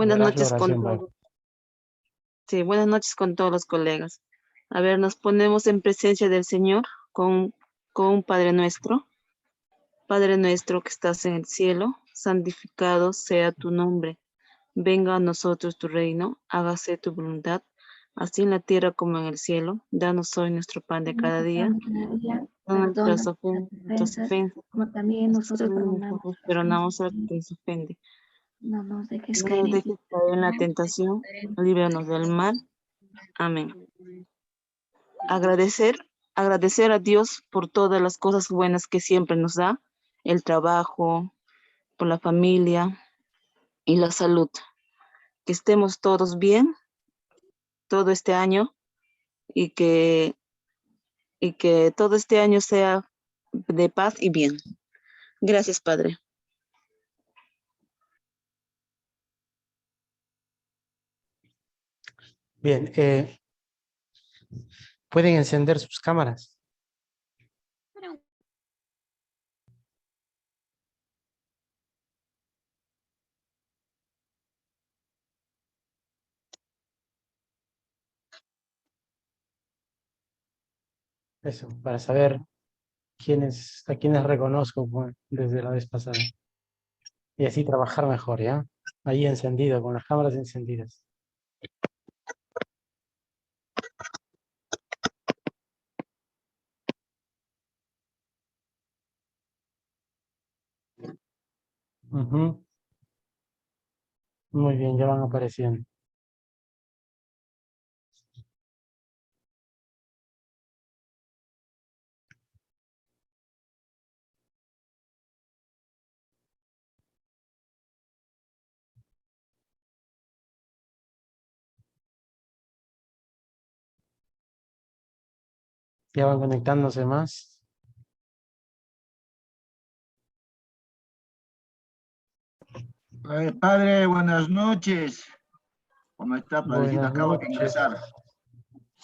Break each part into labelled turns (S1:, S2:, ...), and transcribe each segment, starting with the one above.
S1: Buenas
S2: Verás la
S1: noches con
S2: oración luego.
S1: todos. Sí, buenas noches con todos los colegas. A ver, nos ponemos en presencia del Señor con un Padre nuestro. Padre nuestro que estás en el cielo, santificado sea tu nombre. Venga a nosotros tu reino, hágase tu voluntad, así en la tierra como en el cielo. Danos hoy nuestro pan de cada día. Perdona nuestras ofensas,
S3: como también nosotros perdonamos
S1: nosotros perdonamos al que nos ofende.
S3: No nos dejes
S1: No
S3: caer
S1: nos
S3: en
S1: dejes caer en la tentación, líbranos del mal. Amén. Agradecer, agradecer a Dios por todas las cosas buenas que siempre nos da, el trabajo, por la familia y la salud. Que estemos todos bien todo este año y que todo este año sea de paz y bien. Gracias, Padre.
S2: Bien, ¿pueden encender sus cámaras? Eso, para saber a quiénes reconozco desde la vez pasada. Y así trabajar mejor, ¿ya? Ahí encendido, con las cámaras encendidas. Ujú. Muy bien, ya van apareciendo. Ya van conectándose más.
S4: Padre, buenas noches. ¿Cómo está, padrecito?
S2: Buenas
S4: Acabo de
S2: noches,
S4: ingresar.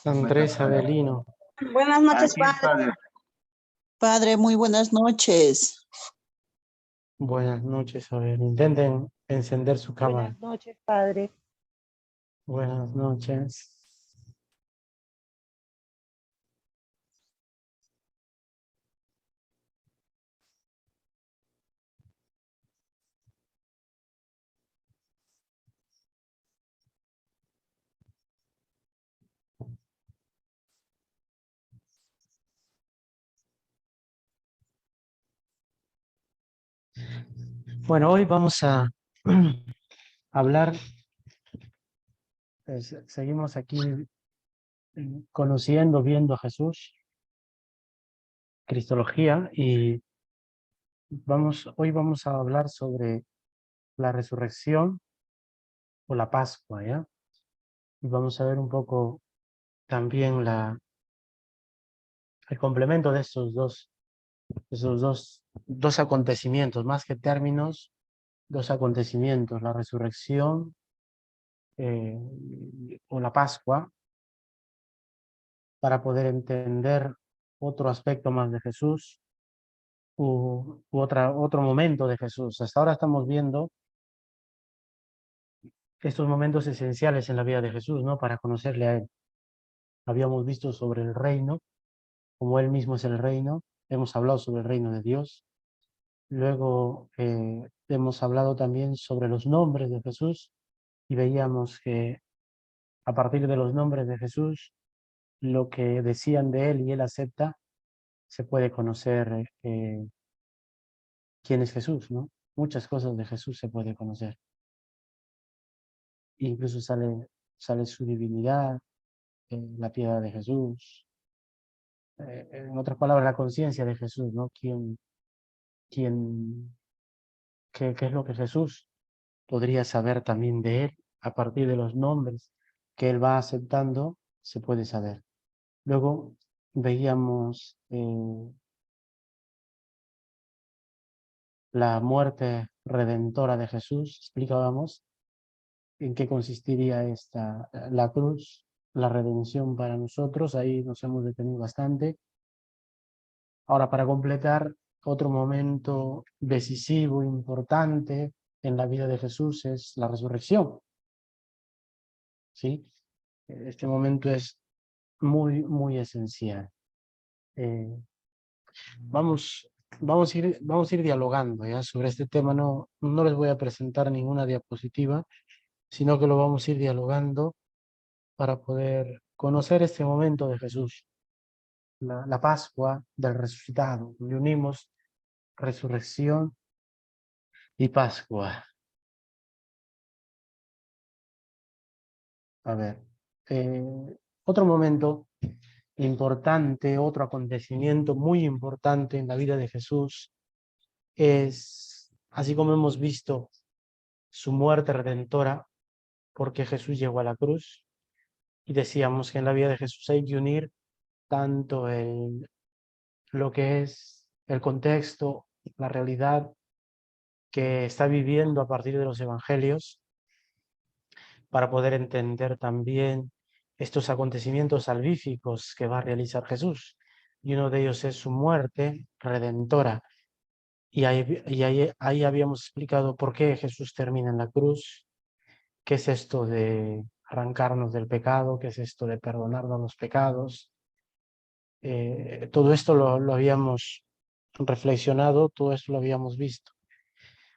S2: Andrés Avelino.
S5: Buenas noches,
S4: Aquí es, padre.
S5: Padre, muy buenas noches.
S2: Buenas noches, a ver, intenten encender su cámara.
S6: Buenas noches, padre.
S2: Buenas noches. Bueno, hoy vamos a hablar, seguimos aquí conociendo, viendo a Jesús, Cristología, y hoy vamos a hablar sobre la resurrección o la Pascua, ¿ya? Y vamos a ver un poco también el complemento de esos dos acontecimientos, más que términos, dos acontecimientos, la resurrección eh, o la Pascua, para poder entender otro aspecto más de Jesús u otro momento de Jesús. Hasta ahora estamos viendo estos momentos esenciales en la vida de Jesús, ¿no? Para conocerle a Él. Habíamos visto sobre el reino, como Él mismo es el reino. Hemos hablado sobre el reino de Dios. Luego hemos hablado también sobre los nombres de Jesús y veíamos que a partir de los nombres de Jesús, lo que decían de Él y Él acepta, se puede conocer quién es Jesús, ¿no? Muchas cosas de Jesús se puede conocer. Incluso sale su divinidad, la piedad de Jesús, en otras palabras, la conciencia de Jesús, ¿no? ¿Qué es lo que Jesús podría saber también de Él? A partir de los nombres que Él va aceptando, se puede saber. Luego veíamos la muerte redentora de Jesús, explicábamos en qué consistiría la cruz, la redención para nosotros. Ahí nos hemos detenido bastante. Ahora, para completar, otro momento decisivo, importante en la vida de Jesús es la resurrección. ¿sí? Este momento es muy, muy esencial. Eh, vamos, vamos a ir dialogando ya sobre este tema. No les voy a presentar ninguna diapositiva, sino que lo vamos a ir dialogando para poder conocer este momento de Jesús, la Pascua del resucitado. Le unimos resurrección y Pascua. A ver, otro momento importante, otro acontecimiento muy importante en la vida de Jesús es, así como hemos visto, su muerte redentora, porque Jesús llegó a la cruz, y decíamos que en la vida de Jesús hay que unir tanto lo que es el contexto, la realidad que está viviendo a partir de los evangelios, para poder entender también estos acontecimientos salvíficos que va a realizar Jesús. Y uno de ellos es su muerte redentora. Y ahí habíamos explicado por qué Jesús termina en la cruz, qué es esto de arrancarnos del pecado, qué es esto de perdonarnos los pecados. Todo esto lo habíamos reflexionado, todo esto lo habíamos visto.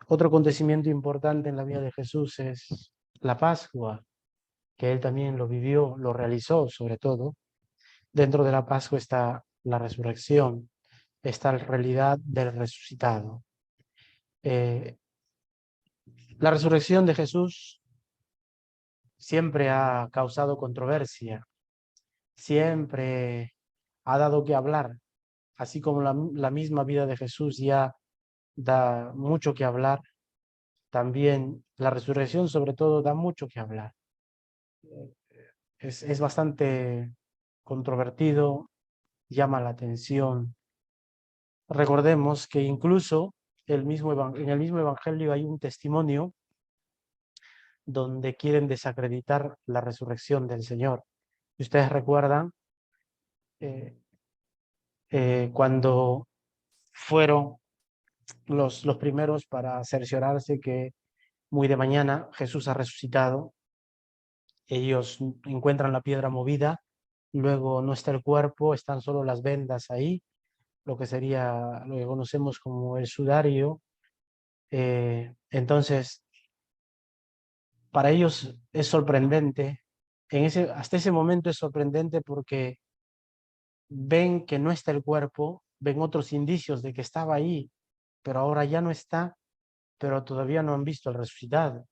S2: Otro acontecimiento importante en la vida de Jesús es la Pascua, que él también lo vivió, lo realizó sobre todo. Dentro de la Pascua está la resurrección, está la realidad del resucitado. La resurrección de Jesús siempre ha causado controversia, siempre ha dado que hablar, así como la misma vida de Jesús ya da mucho que hablar, también la resurrección sobre todo da mucho que hablar. Es bastante controvertido, llama la atención. Recordemos que incluso en el mismo Evangelio hay un testimonio donde quieren desacreditar la resurrección del Señor. Si ustedes recuerdan, cuando fueron los primeros para cerciorarse que muy de mañana Jesús ha resucitado, ellos encuentran la piedra movida, luego no está el cuerpo, están solo las vendas ahí, lo que sería lo que conocemos como el sudario. Entonces, para ellos es sorprendente, hasta ese momento es sorprendente porque ven que no está el cuerpo, ven otros indicios de que estaba ahí, pero ahora ya no está, pero todavía no han visto al resucitado.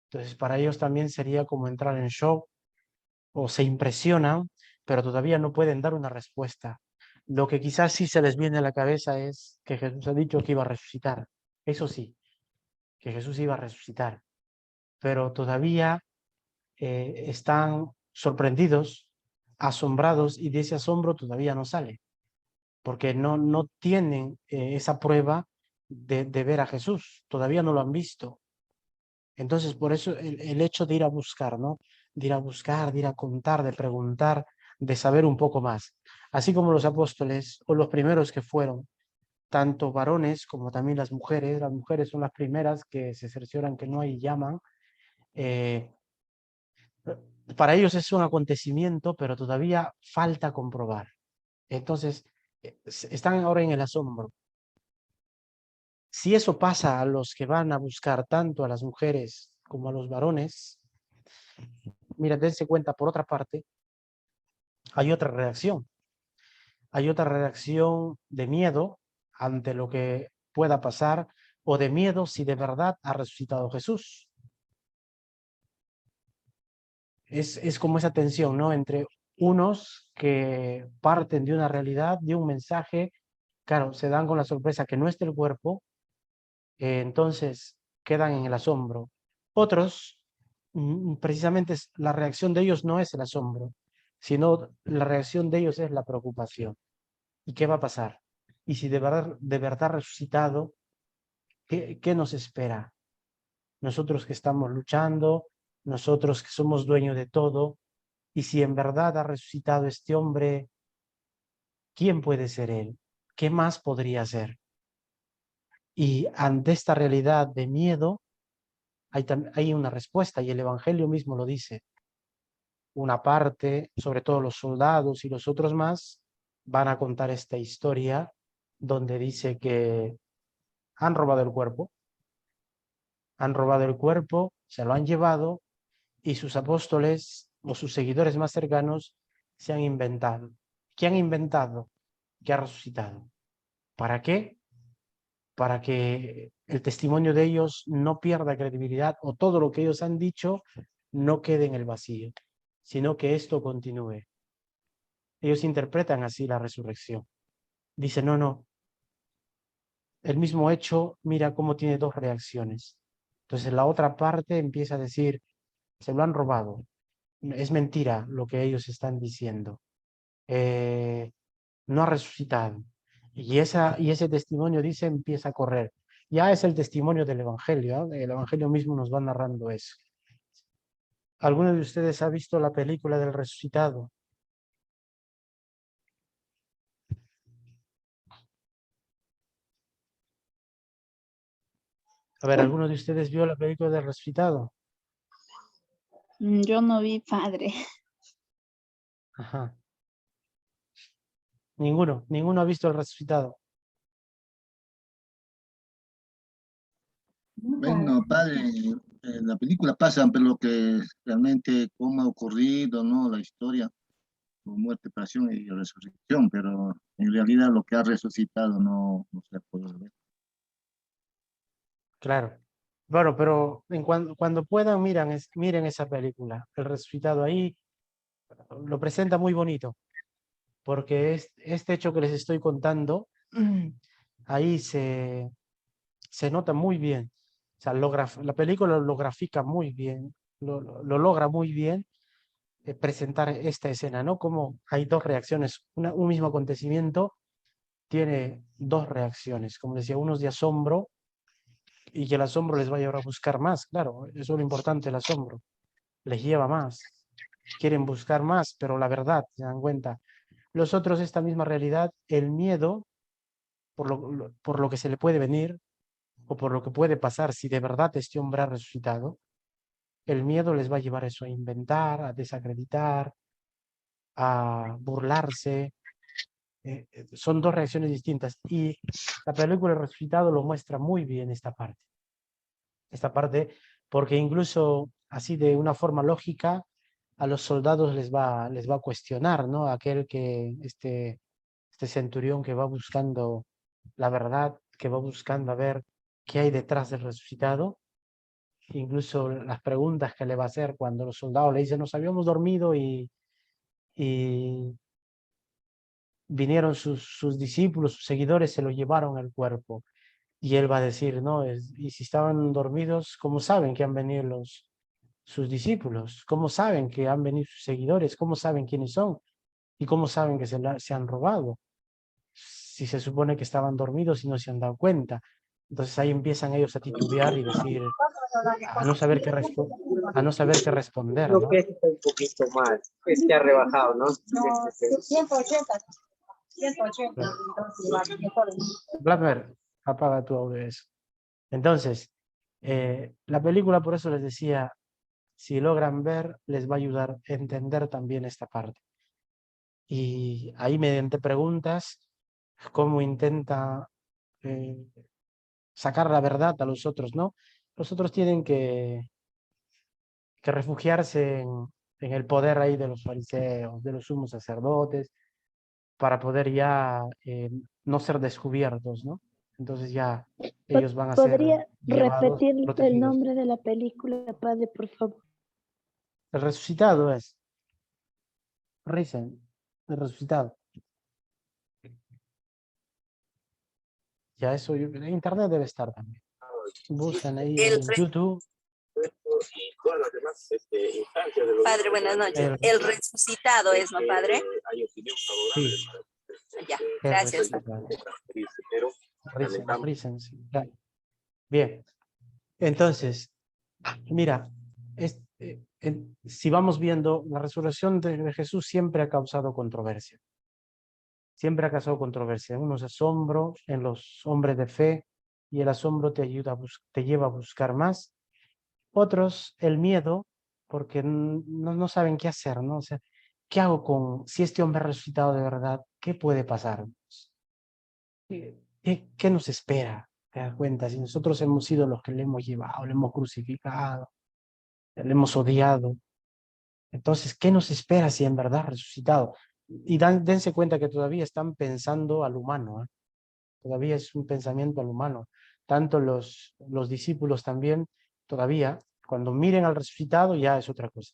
S2: Entonces, para ellos también sería como entrar en shock o se impresionan, pero todavía no pueden dar una respuesta. Lo que quizás sí se les viene a la cabeza es que Jesús ha dicho que iba a resucitar. Eso sí, que Jesús iba a resucitar, pero todavía están sorprendidos, asombrados, y de ese asombro todavía no sale, porque no tienen esa prueba de ver a Jesús, todavía no lo han visto. Entonces, por eso el hecho de ir a buscar, ¿no? De ir a buscar, de ir a contar, de preguntar, de saber un poco más. Así como los apóstoles o los primeros que fueron, tanto varones como también las mujeres son las primeras que se cercioran que no hay y llaman. Para ellos es un acontecimiento, pero todavía falta comprobar. Entonces, están ahora en el asombro. Si eso pasa a los que van a buscar tanto a las mujeres como a los varones, mira, dense cuenta, por otra parte, hay otra reacción. Hay otra reacción de miedo ante lo que pueda pasar o de miedo si de verdad ha resucitado Jesús. Es como esa tensión, ¿no? Entre unos que parten de una realidad, de un mensaje, claro, se dan con la sorpresa que no está el cuerpo, entonces quedan en el asombro. Otros, precisamente la reacción de ellos no es el asombro, sino la reacción de ellos es la preocupación. ¿Y qué va a pasar? Y si de verdad resucitado, ¿qué nos espera? Nosotros que estamos luchando, nosotros que somos dueños de todo, y si en verdad ha resucitado este hombre, ¿quién puede ser él? ¿Qué más podría ser? Y ante esta realidad de miedo, hay una respuesta, y el Evangelio mismo lo dice. una parte, sobre todo los soldados y los otros más, van a contar esta historia donde dice que han robado el cuerpo, se lo han llevado y sus apóstoles o sus seguidores más cercanos se han inventado. ¿Qué han inventado? Que ha resucitado. ¿Para qué? Para que el testimonio de ellos no pierda credibilidad o todo lo que ellos han dicho no quede en el vacío, sino que esto continúe. Ellos interpretan así la resurrección. Dicen, no, el mismo hecho, mira cómo tiene dos reacciones. Entonces la otra parte empieza a decir, se lo han robado. Es mentira lo que ellos están diciendo. No ha resucitado. Y ese testimonio, dice, empieza a correr. Ya es el testimonio del Evangelio, ¿eh? El Evangelio mismo nos va narrando eso. ¿Alguno de ustedes ha visto la película del resucitado? A ver, ¿alguno de ustedes vio la película del resucitado?
S3: Yo no vi, padre.
S2: Ajá. Ninguno ha visto el resucitado.
S4: Bueno, padre, la película pasa, pero lo que realmente cómo ha ocurrido, ¿no? La historia, su muerte, pasión y resurrección, pero en realidad lo que ha resucitado no se ha podido ver.
S2: Claro. Bueno, pero cuando puedan, miren esa película. El resucitado ahí lo presenta muy bonito, porque este hecho que les estoy contando, ahí se nota muy bien. O sea, la película lo grafica muy bien, lo logra muy bien presentar esta escena, ¿no? Como hay dos reacciones, un mismo acontecimiento tiene dos reacciones, como decía, unos de asombro y que el asombro les va a llevar a buscar más, claro, eso es lo importante, el asombro, les lleva más, quieren buscar más, pero la verdad, se dan cuenta. Los otros, esta misma realidad, el miedo por lo que se le puede venir o por lo que puede pasar si de verdad este hombre ha resucitado, el miedo les va a llevar eso, a inventar, a desacreditar, a burlarse. Son dos reacciones distintas y la película El Resucitado lo muestra muy bien esta parte, porque incluso así de una forma lógica a los soldados les va a cuestionar, ¿no? Aquel que, este centurión que va buscando la verdad, que va buscando a ver qué hay detrás del resucitado, incluso las preguntas que le va a hacer cuando los soldados le dicen, nos habíamos dormido y vinieron sus discípulos, sus seguidores, se lo llevaron el cuerpo. Y él va a decir, no, y si estaban dormidos, ¿cómo saben que han venido sus discípulos? ¿Cómo saben que han venido sus seguidores? ¿Cómo saben quiénes son? ¿Y cómo saben que se han robado? Si se supone que estaban dormidos y no se han dado cuenta. Entonces ahí empiezan ellos a titubear y decir, a no saber a no saber qué responder,
S6: Creo
S2: ¿no?
S6: que está un poquito más. Es que ha rebajado, ¿no?
S7: No, 180. 180.
S2: Claro.
S7: Entonces, mejor.
S2: Blackmer, apaga tu audio eso. Entonces, la película, por eso les decía, si logran ver, les va a ayudar a entender también esta parte. Y ahí mediante preguntas, cómo intenta sacar la verdad a los otros, ¿no? Los otros tienen que refugiarse en el poder ahí de los fariseos, de los sumos sacerdotes, para poder ya no ser descubiertos, ¿no? Entonces ya ellos van a ser
S8: ¿Podría
S2: llevados,
S8: repetir el
S2: protegidos.
S8: nombre de la película, padre, por favor?
S2: El resucitado es Risen, el resucitado. Ya eso, en internet debe estar también. Buscan ahí en YouTube.
S9: Padre, buenas noches. El resucitado es, ¿no, padre?
S2: Sí.
S9: Ya, gracias.
S2: Risen, sí, claro. Bien, entonces, mira, si vamos viendo, la resurrección de Jesús siempre ha causado controversia. Siempre ha causado controversia. Unos asombro en los hombres de fe y el asombro te lleva a buscar más. Otros, el miedo porque no saben qué hacer, ¿no? O sea, ¿qué hago si este hombre ha resucitado de verdad? ¿Qué puede pasar? ¿Qué nos espera? ¿Te das cuenta? Si nosotros hemos sido los que le hemos llevado, le hemos crucificado, le hemos odiado, entonces, ¿qué nos espera si en verdad ha resucitado? Y dense cuenta que todavía están pensando al humano, ¿eh? Todavía es un pensamiento al humano. Tanto los discípulos también, todavía, cuando miren al resucitado ya es otra cosa.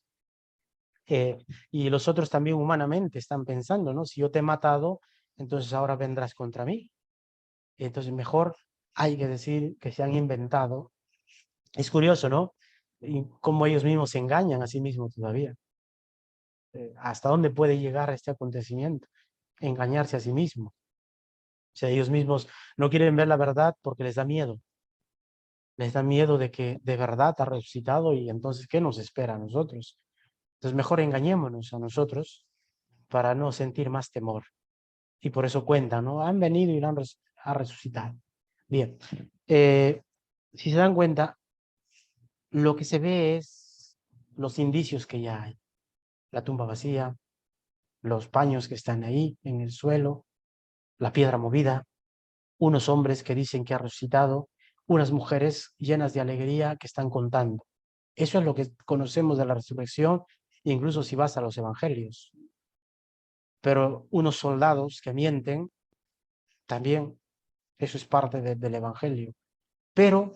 S2: Y los otros también humanamente están pensando, ¿no? Si yo te he matado, entonces ahora vendrás contra mí. Entonces mejor hay que decir que se han inventado. Es curioso, ¿no? Y cómo ellos mismos se engañan a sí mismos todavía. ¿Hasta dónde puede llegar este acontecimiento? Engañarse a sí mismo. O sea, ellos mismos no quieren ver la verdad porque les da miedo. Les da miedo de que de verdad ha resucitado y entonces, ¿qué nos espera a nosotros? Entonces, mejor engañémonos a nosotros para no sentir más temor. Y por eso cuentan, ¿no? Han venido y lo ha resucitado. Bien. Si se dan cuenta, lo que se ve es los indicios que ya hay. La tumba vacía, los paños que están ahí en el suelo, la piedra movida, unos hombres que dicen que ha resucitado, unas mujeres llenas de alegría que están contando. Eso es lo que conocemos de la resurrección, incluso si vas a los evangelios. Pero unos soldados que mienten, también eso es parte del evangelio. Pero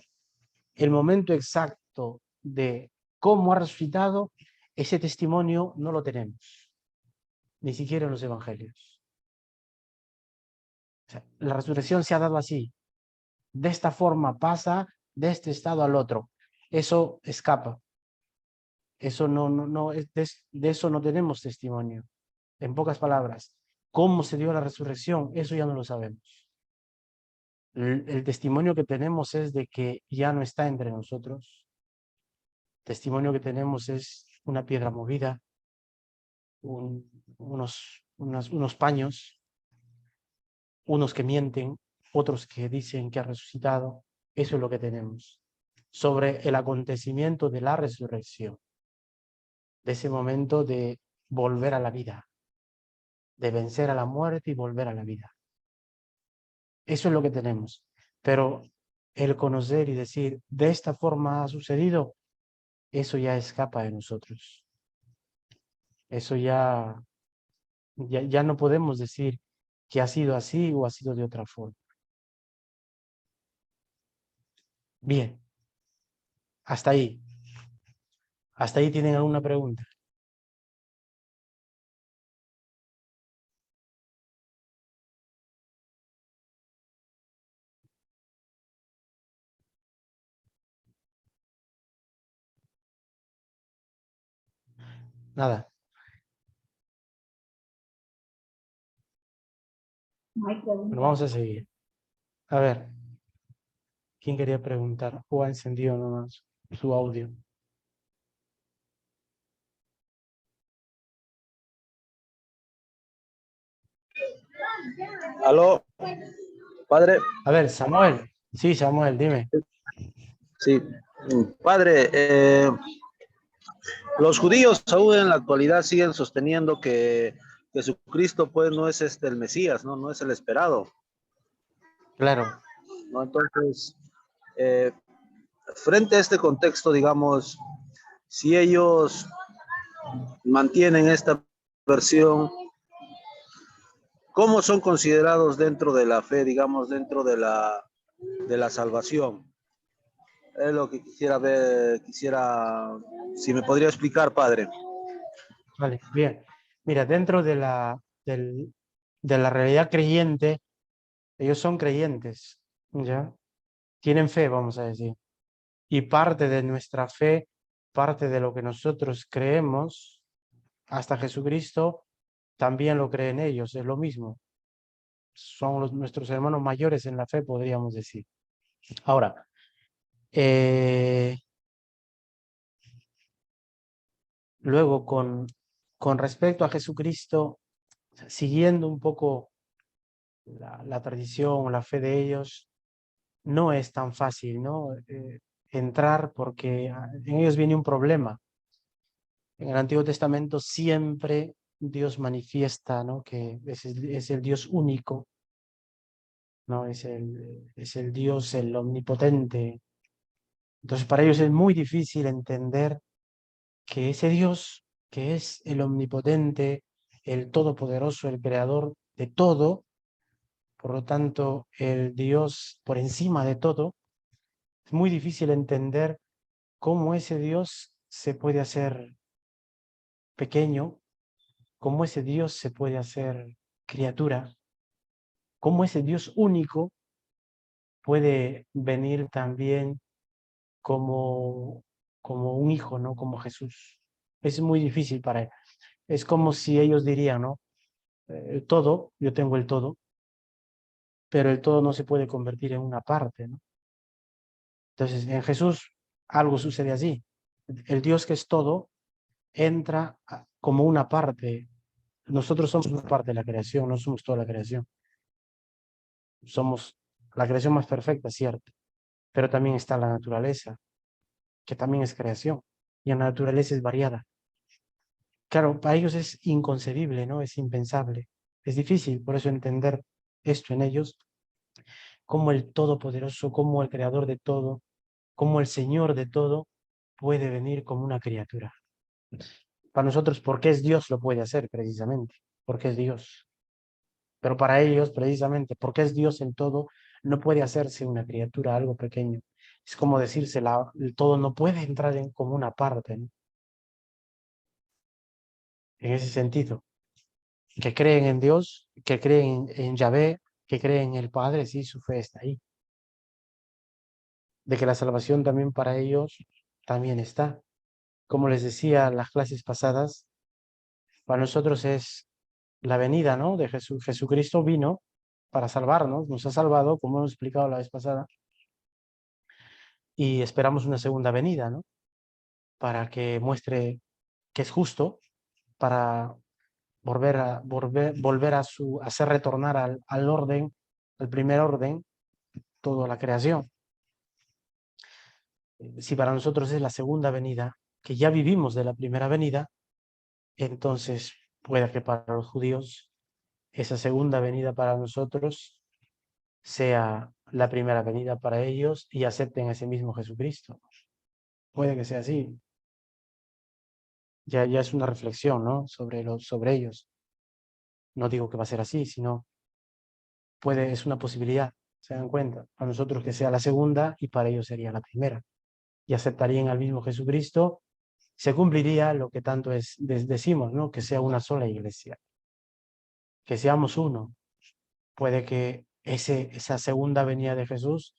S2: el momento exacto de cómo ha resucitado, ese testimonio no lo tenemos, ni siquiera en los evangelios. O sea, la resurrección se ha dado así. De esta forma pasa de este estado al otro. Eso escapa. Eso no de eso no tenemos testimonio. En pocas palabras, ¿cómo se dio la resurrección? Eso ya no lo sabemos. El testimonio que tenemos es de que ya no está entre nosotros. El testimonio que tenemos es una piedra movida, unos paños, unos que mienten, otros que dicen que ha resucitado. Eso es lo que tenemos sobre el acontecimiento de la resurrección, de ese momento de volver a la vida, de vencer a la muerte y volver a la vida. Eso es lo que tenemos. Pero el conocer y decir, de esta forma ha sucedido, eso ya escapa de nosotros. Eso ya no podemos decir que ha sido así o ha sido de otra forma. Bien. Hasta ahí. ¿Hasta ahí tienen alguna pregunta? Nada. Bueno, vamos a seguir. A ver. ¿Quién quería preguntar? ¿O ha encendido nomás su audio?
S6: Aló, padre.
S2: A ver, Samuel. Sí, Samuel, dime.
S6: Sí, padre, los judíos aún en la actualidad siguen sosteniendo que Jesucristo pues no es el Mesías, no es el esperado,
S2: Claro.
S6: ¿no? Entonces, frente a este contexto, digamos, si ellos mantienen esta versión, ¿cómo son considerados dentro de la fe, digamos, dentro de la salvación? Es lo que quisiera ver, si me podría explicar, padre.
S2: Vale, bien. Mira, dentro de la realidad creyente, ellos son creyentes, ¿ya? Tienen fe, vamos a decir. Y parte de nuestra fe, parte de lo que nosotros creemos, hasta Jesucristo, también lo creen ellos, es lo mismo. Son nuestros hermanos mayores en la fe, podríamos decir. Ahora, luego con respecto a Jesucristo, siguiendo un poco la tradición, la fe de ellos, no es tan fácil, ¿no? Entrar porque en ellos viene un problema. En el Antiguo Testamento siempre Dios manifiesta, ¿no?, que es el Dios único, ¿no? Es el Dios, el omnipotente. Entonces para ellos es muy difícil entender que ese Dios, que es el omnipotente, el todopoderoso, el creador de todo, por lo tanto el Dios por encima de todo, es muy difícil entender cómo ese Dios se puede hacer pequeño, cómo ese Dios se puede hacer criatura, cómo ese Dios único puede venir también como un hijo, ¿no? Como Jesús. Es muy difícil para él. Es como si ellos dirían, ¿no? El todo, yo tengo el todo, pero el todo no se puede convertir en una parte, ¿no? Entonces, en Jesús algo sucede así. El Dios que es todo entra como una parte. Nosotros somos una parte de la creación, no somos toda la creación. Somos la creación más perfecta, cierto, pero también está la naturaleza, que también es creación, y la naturaleza es variada. Claro, para ellos es inconcebible, ¿no? Es impensable. Es difícil, por eso entender esto en ellos, como el Todopoderoso, como el Creador de todo, como el Señor de todo, puede venir como una criatura. Para nosotros, porque es Dios, lo puede hacer precisamente, porque es Dios. Pero para ellos, precisamente, porque es Dios en todo, no puede hacerse una criatura, algo pequeño. Es como decirse, el todo no puede entrar en como una parte, ¿no? En ese sentido, que creen en Dios, que creen en Yahvé, que creen en el Padre, sí, su fe está ahí. De que la salvación también para ellos también está. Como les decía en las clases pasadas, para nosotros es la venida, ¿no?, de Jesús. Jesucristo vino para salvarnos, nos ha salvado, como hemos explicado la vez pasada, y esperamos una segunda venida, ¿no?, para que muestre que es justo, para volver a hacer retornar al orden, al primer orden, toda la creación. Si para nosotros es la segunda venida, que ya vivimos de la primera venida, entonces puede que para los judíos esa segunda venida para nosotros sea la primera venida para ellos y acepten a ese mismo Jesucristo. Puede que sea así. Ya es una reflexión, ¿no?, sobre ellos. No digo que va a ser así, sino es una posibilidad, se dan cuenta. Para nosotros que sea la segunda y para ellos sería la primera. Y aceptarían al mismo Jesucristo, se cumpliría lo que tanto decimos, ¿no?, que sea una sola iglesia, que seamos uno. Puede que esa segunda venida de Jesús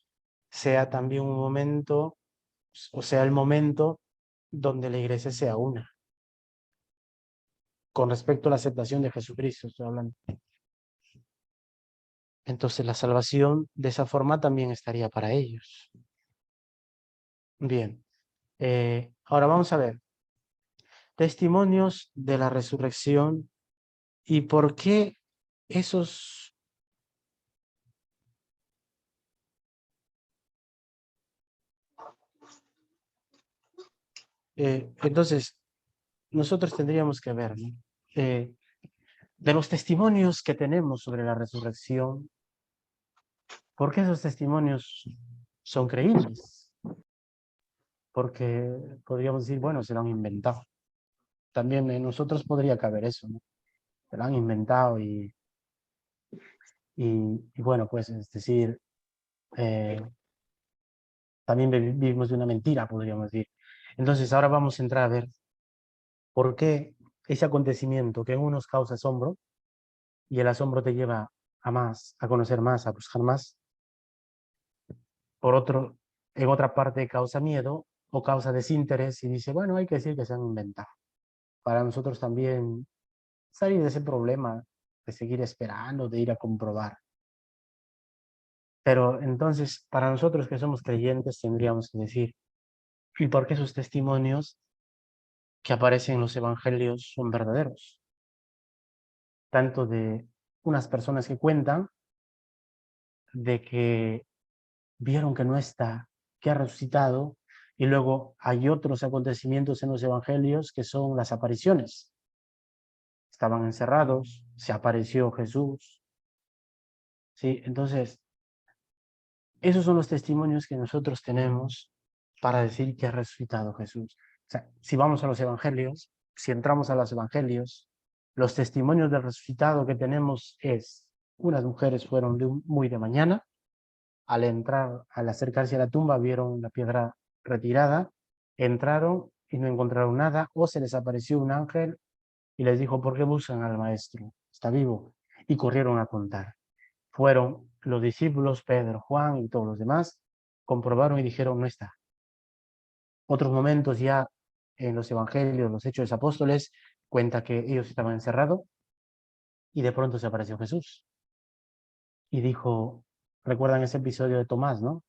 S2: sea también un momento, o sea, el momento donde la iglesia sea una. Con respecto a la aceptación de Jesucristo, estoy hablando. Entonces la salvación de esa forma también estaría para ellos. Bien, ahora vamos a ver testimonios de la resurrección y por qué esos... entonces, nosotros tendríamos que ver, ¿no?, de los testimonios que tenemos sobre la resurrección, ¿por qué esos testimonios son creíbles? Porque podríamos decir, bueno, se lo han inventado. También en nosotros podría caber eso, ¿no? Se lo han inventado y bueno, pues es decir, también vivimos de una mentira, podríamos decir. Entonces ahora vamos a entrar a ver por qué ese acontecimiento que en unos causa asombro y el asombro te lleva a más, a conocer más, a buscar más, por otro, en otra parte causa miedo o causa desinterés y dice, bueno, hay que decir que se han inventado. Para nosotros también salir de ese problema de seguir esperando, de ir a comprobar. Pero entonces, para nosotros que somos creyentes, tendríamos que decir, ¿y por qué esos testimonios que aparecen en los evangelios son verdaderos? Tanto de unas personas que cuentan de que vieron que no está, que ha resucitado, Y luego hay otros acontecimientos en los evangelios que son las apariciones. Estaban encerrados, se apareció Jesús. ¿Sí? Entonces, esos son los testimonios que nosotros tenemos para decir que ha resucitado Jesús. O sea, si vamos a los evangelios, si entramos a los evangelios, los testimonios del resucitado que tenemos es, unas mujeres fueron muy de mañana, al acercarse a la tumba vieron la piedra retirada, entraron y no encontraron nada, o se les apareció un ángel y les dijo, ¿por qué buscan al maestro? Está vivo. Y corrieron a contar. Fueron los discípulos, Pedro, Juan y todos los demás, comprobaron y dijeron, no está. Otros momentos ya en los evangelios, los hechos de los apóstoles, cuenta que ellos estaban encerrados y de pronto se apareció Jesús. Y dijo, recuerdan ese episodio de Tomás, ¿no?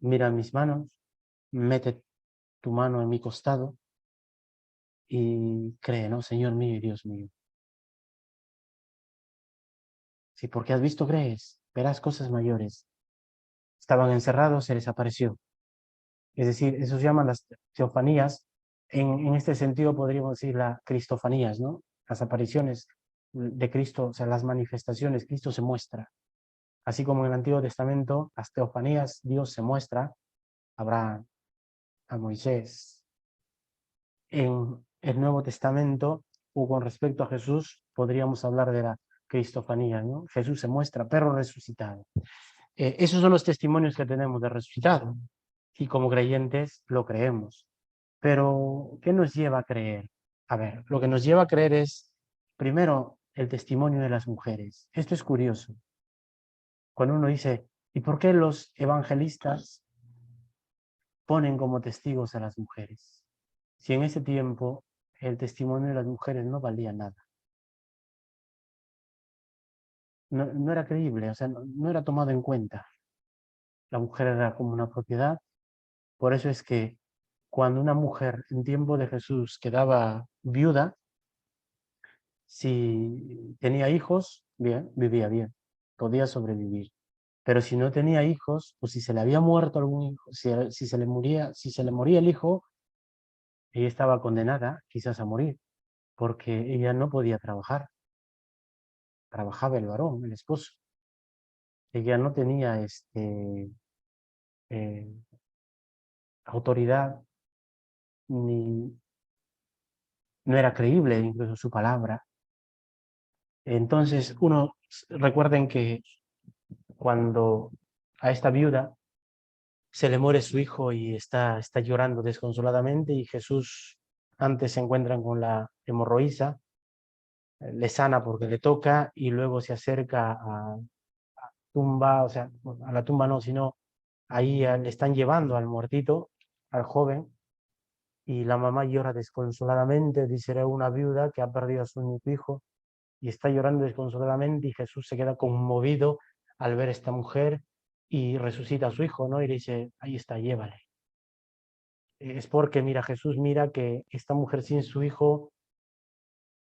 S2: Mira mis manos, mete tu mano en mi costado y cree, ¿no? Señor mío y Dios mío. Si porque has visto, crees, verás cosas mayores. Estaban encerrados, se les apareció. Es decir, eso se llaman las teofanías. En este sentido podríamos decir las cristofanías, ¿no? Las apariciones de Cristo, o sea, las manifestaciones, Cristo se muestra. Así como en el Antiguo Testamento, las teofanías, Dios se muestra a Abraham, a Moisés. En el Nuevo Testamento, o con respecto a Jesús, podríamos hablar de la cristofanía, ¿no? Jesús se muestra, pero resucitado. Esos son los testimonios que tenemos de resucitado. Y como creyentes lo creemos. Pero, ¿qué nos lleva a creer? A ver, lo que nos lleva a creer es, primero, el testimonio de las mujeres. Esto es curioso. Cuando uno dice, ¿y por qué los evangelistas ponen como testigos a las mujeres? Si en ese tiempo el testimonio de las mujeres no valía nada. No era creíble, o sea, no era tomado en cuenta. La mujer era como una propiedad. Por eso es que cuando una mujer en tiempo de Jesús quedaba viuda, si tenía hijos, bien, vivía bien, podía sobrevivir. Pero si no tenía hijos, o si se le había muerto algún hijo, si se le moría el hijo, ella estaba condenada quizás a morir, porque ella no podía trabajar. Trabajaba el varón, el esposo. Ella no tenía eh, autoridad, ni no era creíble incluso su palabra. Entonces, recuerden que cuando a esta viuda se le muere su hijo y está llorando desconsoladamente, y Jesús antes se encuentran con la hemorroísa, le sana porque le toca, y luego se acerca a tumba, o sea, a la tumba no, sino ahí le están llevando al muertito, al joven, y la mamá llora desconsoladamente, dice, era una viuda que ha perdido a su único hijo, y está llorando desconsoladamente, y Jesús se queda conmovido al ver a esta mujer y resucita a su hijo, ¿no? Y le dice, ahí está, llévale. Es porque, mira, Jesús mira que esta mujer sin su hijo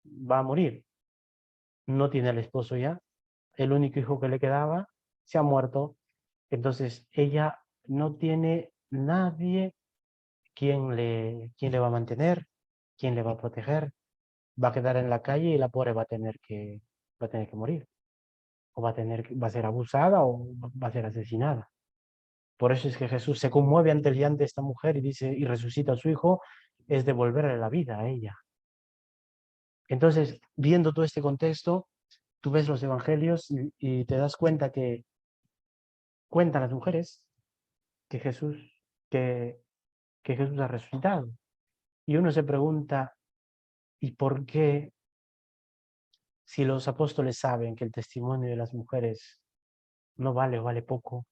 S2: va a morir. No tiene al esposo ya, el único hijo que le quedaba se ha muerto, entonces ella no tiene nadie quien le va a mantener, quien le va a proteger, va a quedar en la calle y la pobre va a tener que morir. O va a ser abusada o va a ser asesinada. Por eso es que Jesús se conmueve ante el llanto de esta mujer y dice, y resucita a su hijo, es devolverle la vida a ella. Entonces, viendo todo este contexto, tú ves los evangelios y te das cuenta que cuentan las mujeres que que Jesús ha resucitado. Y uno se pregunta, ¿y por qué, si los apóstoles saben que el testimonio de las mujeres no vale o vale poco,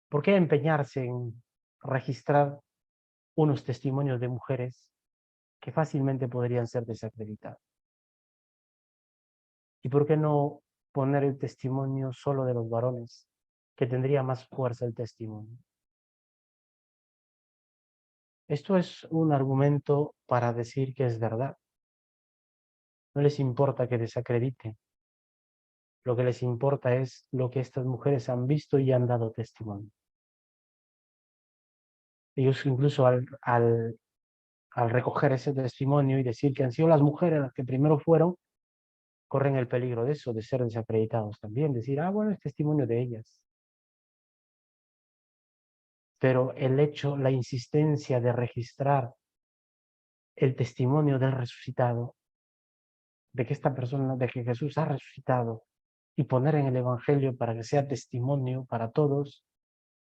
S2: por qué empeñarse en registrar unos testimonios de mujeres que fácilmente podrían ser desacreditados? ¿Y por qué no poner el testimonio solo de los varones, que tendría más fuerza el testimonio? Esto es un argumento para decir que es verdad. No les importa que desacrediten. Lo que les importa es lo que estas mujeres han visto y han dado testimonio. Ellos incluso al recoger ese testimonio y decir que han sido las mujeres las que primero fueron, corren el peligro de eso, de ser desacreditados también, decir, ah, bueno, es testimonio de ellas. Pero el hecho, la insistencia de registrar el testimonio del resucitado, de que esta persona, de que Jesús ha resucitado, y poner en el Evangelio para que sea testimonio para todos,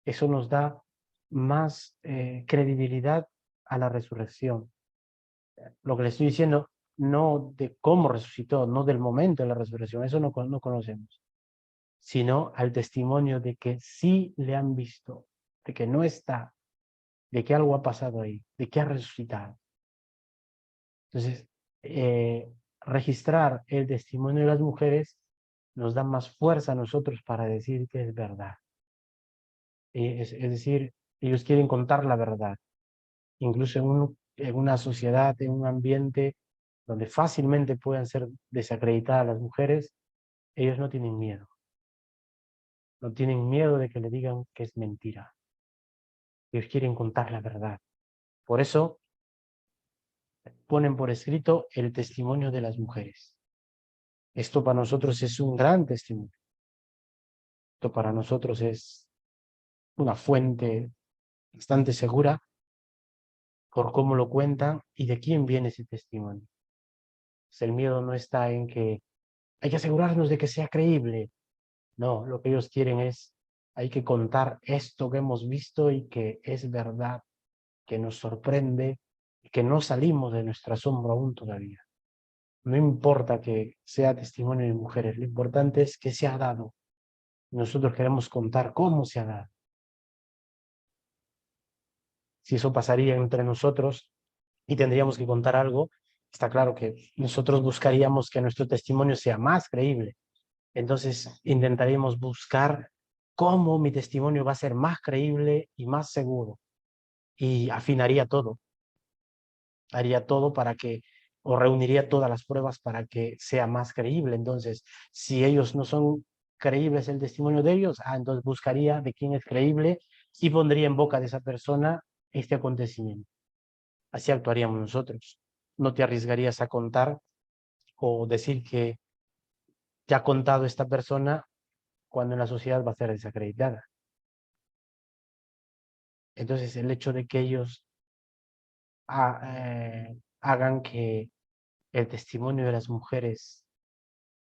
S2: eso nos da más credibilidad a la resurrección. Lo que le estoy diciendo, no de cómo resucitó, no del momento de la resurrección, eso no conocemos, sino al testimonio de que sí le han visto, de que no está, de que algo ha pasado ahí, de que ha resucitado. Entonces, registrar el testimonio de las mujeres nos da más fuerza a nosotros para decir que es verdad. Es decir, ellos quieren contar la verdad, incluso en una sociedad, en un ambiente donde fácilmente puedan ser desacreditadas las mujeres, ellos no tienen miedo. No tienen miedo de que le digan que es mentira. Ellos quieren contar la verdad. Por eso ponen por escrito el testimonio de las mujeres. Esto para nosotros es un gran testimonio. Esto para nosotros es una fuente bastante segura por cómo lo cuentan y de quién viene ese testimonio. Pues el miedo no está en que hay que asegurarnos de que sea creíble. No, lo que ellos quieren es, hay que contar esto que hemos visto y que es verdad, que nos sorprende y que no salimos de nuestro asombro aún todavía. No importa que sea testimonio de mujeres, lo importante es que se ha dado. Nosotros queremos contar cómo se ha dado. Si eso pasaría entre nosotros y tendríamos que contar algo, está claro que nosotros buscaríamos que nuestro testimonio sea más creíble. Entonces intentaríamos buscar cómo mi testimonio va a ser más creíble y más seguro. Y afinaría todo. Haría todo para que, o reuniría todas las pruebas para que sea más creíble. Entonces, si ellos no son creíbles el testimonio de ellos, entonces buscaría de quién es creíble y pondría en boca de esa persona este acontecimiento. Así actuaríamos nosotros. No te arriesgarías a contar o decir que ya ha contado esta persona cuando en la sociedad va a ser desacreditada. Entonces, el hecho de que ellos hagan que el testimonio de las mujeres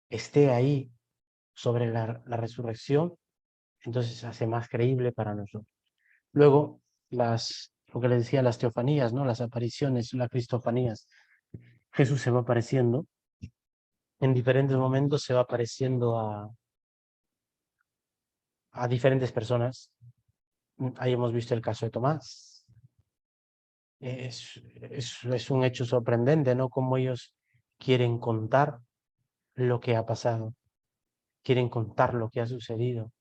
S2: esté ahí sobre la resurrección, entonces hace más creíble para nosotros. Luego, lo que les decía, las teofanías, ¿no? Las apariciones, las cristofanías. Jesús se va apareciendo, en diferentes momentos se va apareciendo a diferentes personas. Ahí hemos visto el caso de Tomás. Es un hecho sorprendente, ¿no? Cómo ellos quieren contar lo que ha pasado, quieren contar lo que ha sucedido.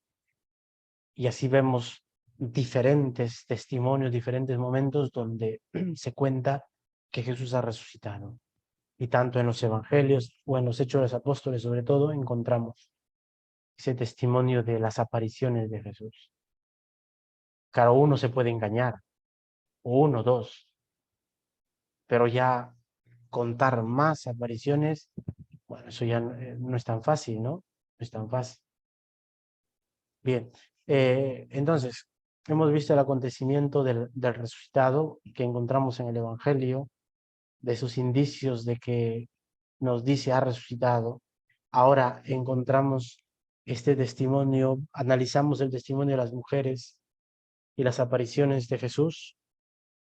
S2: Y así vemos diferentes testimonios, diferentes momentos donde se cuenta que Jesús ha resucitado. Y tanto en los evangelios o en los hechos de los apóstoles, sobre todo, encontramos ese testimonio de las apariciones de Jesús. Cada uno se puede engañar, o uno, dos, pero ya contar más apariciones, bueno, eso ya no es tan fácil, ¿no? No es tan fácil. Bien, entonces, hemos visto el acontecimiento del resucitado que encontramos en el Evangelio, de esos indicios de que nos dice ha resucitado. Ahora encontramos este testimonio, analizamos el testimonio de las mujeres y las apariciones de Jesús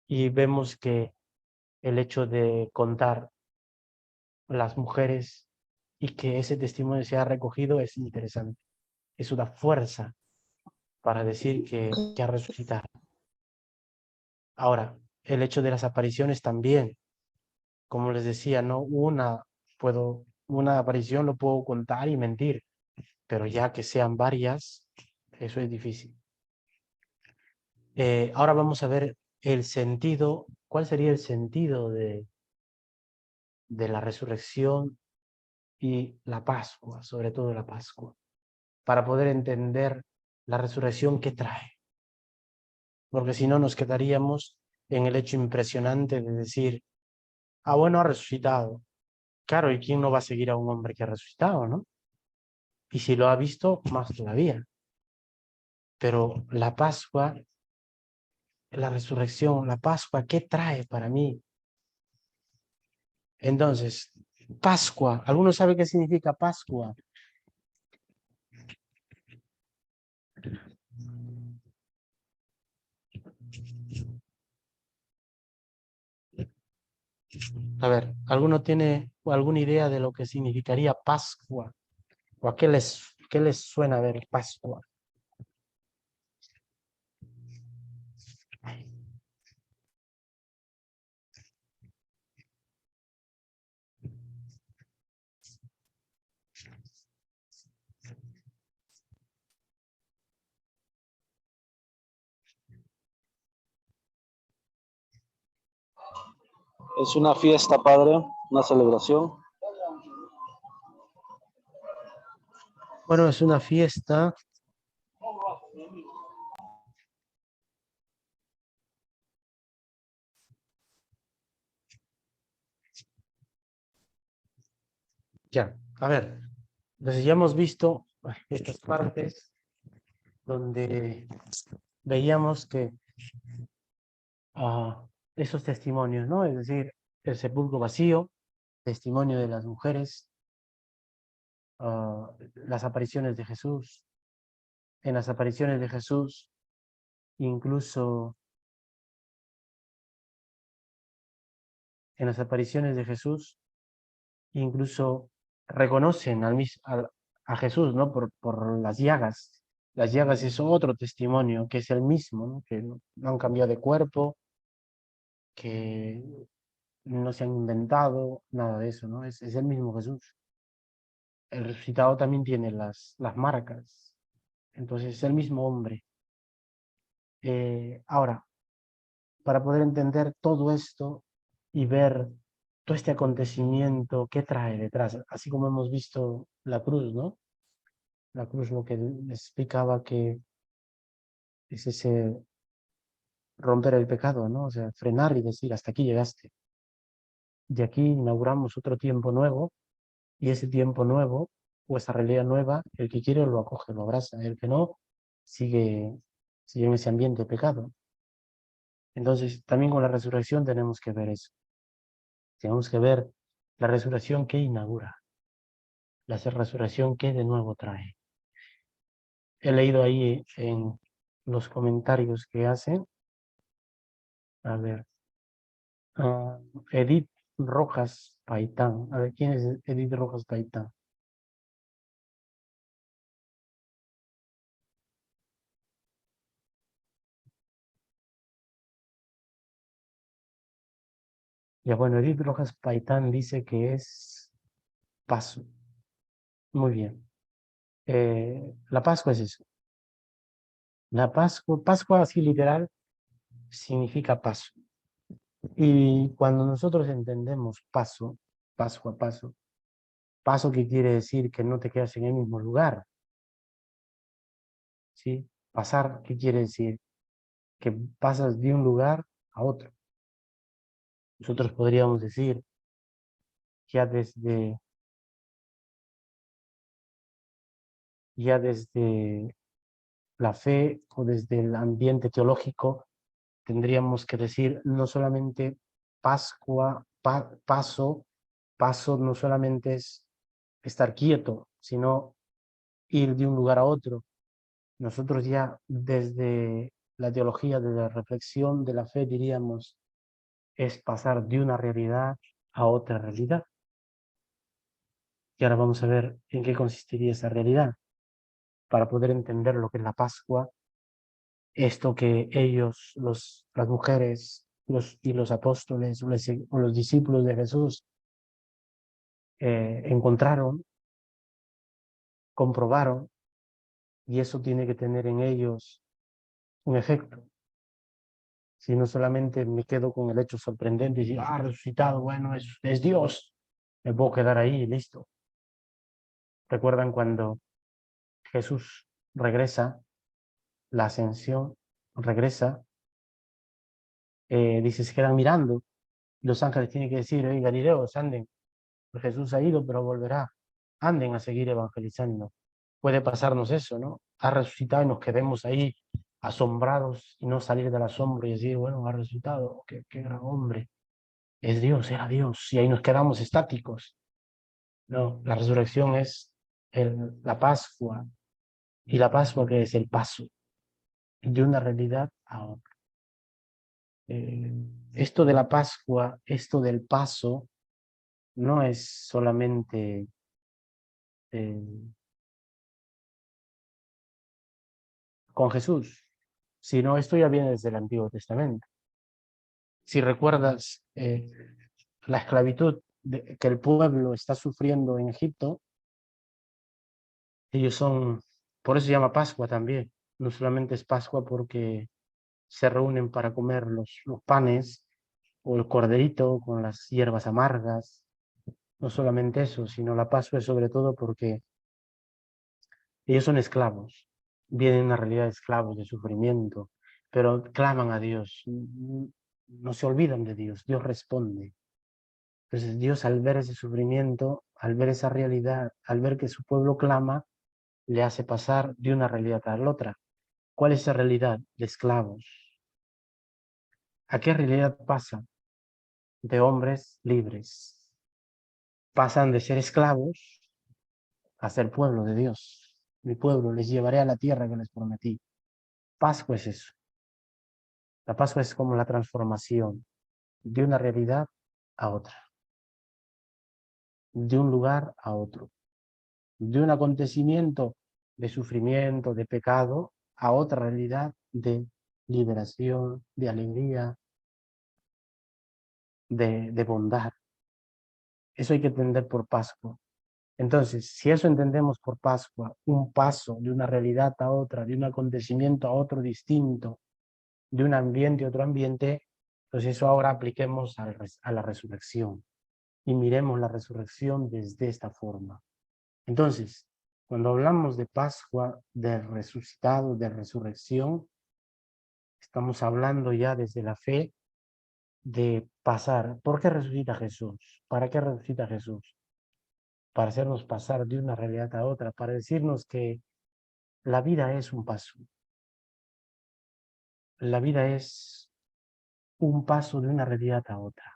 S2: y vemos que el hecho de contar las mujeres y que ese testimonio se ha recogido es interesante. Es una fuerza para decir que ha resucitado. Ahora, el hecho de las apariciones también, como les decía, no una aparición lo puedo contar y mentir, pero ya que sean varias, eso es difícil. Ahora vamos a ver el sentido, ¿cuál sería el sentido de la resurrección y la Pascua, sobre todo la Pascua, para poder entender la resurrección que trae? porque si no nos quedaríamos en el hecho impresionante de decir, ah, bueno, ha resucitado. Claro, ¿y quién no va a seguir a un hombre que ha resucitado, no? Y si lo ha visto, más todavía. Pero la Pascua, la resurrección, la Pascua, ¿qué trae para mí? Entonces, Pascua, ¿alguno sabe qué significa Pascua? A ver, ¿alguno tiene alguna idea de lo que significaría Pascua? ¿O a qué les suena ver Pascua?
S6: Es una fiesta, padre, una celebración.
S2: Bueno, es una fiesta. Ya, a ver, entonces ya hemos visto estas partes donde veíamos que esos testimonios, ¿no? Es decir, el sepulcro vacío, testimonio de las mujeres, las apariciones de Jesús. En las apariciones de Jesús, incluso en las apariciones de Jesús, incluso reconocen a Jesús, ¿no? Por las llagas. Las llagas es otro testimonio que es el mismo, ¿no? Que no han cambiado de cuerpo, que no se han inventado, nada de eso, ¿no? Es el mismo Jesús. El resucitado también tiene las marcas, entonces es el mismo hombre. Ahora, para poder entender todo esto y ver todo este acontecimiento, ¿qué trae detrás? Así como hemos visto la cruz, ¿no? La cruz lo que explicaba que es ese romper el pecado, ¿no? O sea, frenar y decir, hasta aquí llegaste. De aquí inauguramos otro tiempo nuevo, y ese tiempo nuevo, o esa realidad nueva, el que quiere lo acoge, lo abraza, el que no, sigue en ese ambiente de pecado. Entonces, también con la resurrección tenemos que ver eso. Tenemos que ver la resurrección que inaugura, la resurrección que de nuevo trae. He leído ahí en los comentarios que hacen, a ver, Edith Rojas Paitán. A ver, ¿quién es Edith Rojas Paitán? Ya bueno, Edith Rojas Paitán dice que es paso. Muy bien. La Pascua es eso. La Pascua así literal, significa paso. Y cuando nosotros entendemos paso, paso a paso, paso que quiere decir que no te quedas en el mismo lugar, ¿sí? Pasar, ¿qué quiere decir? Que pasas de un lugar a otro. Nosotros podríamos decir, ya desde la fe o desde el ambiente teológico, tendríamos que decir no solamente Pascua, paso no solamente es estar quieto, sino ir de un lugar a otro. Nosotros ya desde la teología, desde la reflexión de la fe, diríamos, es pasar de una realidad a otra realidad. Y ahora vamos a ver en qué consistiría esa realidad, para poder entender lo que es la Pascua, esto que ellos, las mujeres y los apóstoles o los discípulos de Jesús encontraron, comprobaron, y eso tiene que tener en ellos un efecto. Si no solamente me quedo con el hecho sorprendente y decir, ah, resucitado, bueno, es Dios, me puedo quedar ahí y listo. ¿Recuerdan cuando Jesús regresa, la ascensión, regresa dice, se quedan mirando. Los ángeles tienen que decir, hey, Galileos, anden. Jesús ha ido, pero volverá. Anden a seguir evangelizando. Puede pasarnos eso, ¿no? Ha resucitado y nos quedemos ahí asombrados y no salir del asombro y decir, bueno, ha resucitado, qué gran hombre. Es Dios, era Dios. Y ahí nos quedamos estáticos. No, la resurrección es la Pascua. Y la Pascua que es el paso de una realidad a otra. Esto de la Pascua, esto del paso, no es solamente con Jesús, sino esto ya viene desde el Antiguo Testamento. Si recuerdas la esclavitud que el pueblo está sufriendo en Egipto, ellos son, por eso se llama Pascua también. No solamente es Pascua porque se reúnen para comer los panes o el corderito con las hierbas amargas. No solamente eso, sino la Pascua es sobre todo porque ellos son esclavos, vienen una realidad de esclavos, de sufrimiento, pero claman a Dios, no se olvidan de Dios, Dios responde. Entonces Dios, al ver ese sufrimiento, al ver esa realidad, al ver que su pueblo clama, le hace pasar de una realidad a la otra. ¿Cuál es esa realidad? De esclavos. ¿A qué realidad pasa? De hombres libres. Pasan de ser esclavos a ser pueblo de Dios. Mi pueblo, les llevaré a la tierra que les prometí. Pascua es eso. La Pascua es como la transformación de una realidad a otra, de un lugar a otro, de un acontecimiento de sufrimiento, de pecado, a otra realidad de liberación, de alegría, de bondad. Eso hay que entender por Pascua. Entonces, si eso entendemos por Pascua, un paso de una realidad a otra, de un acontecimiento a otro distinto, de un ambiente a otro ambiente, pues eso ahora apliquemos a la resurrección y miremos la resurrección desde esta forma. Entonces, cuando hablamos de Pascua, del resucitado, de resurrección, estamos hablando ya desde la fe de pasar. ¿Por qué resucita Jesús? ¿Para qué resucita Jesús? Para hacernos pasar de una realidad a otra, para decirnos que la vida es un paso. La vida es un paso de una realidad a otra.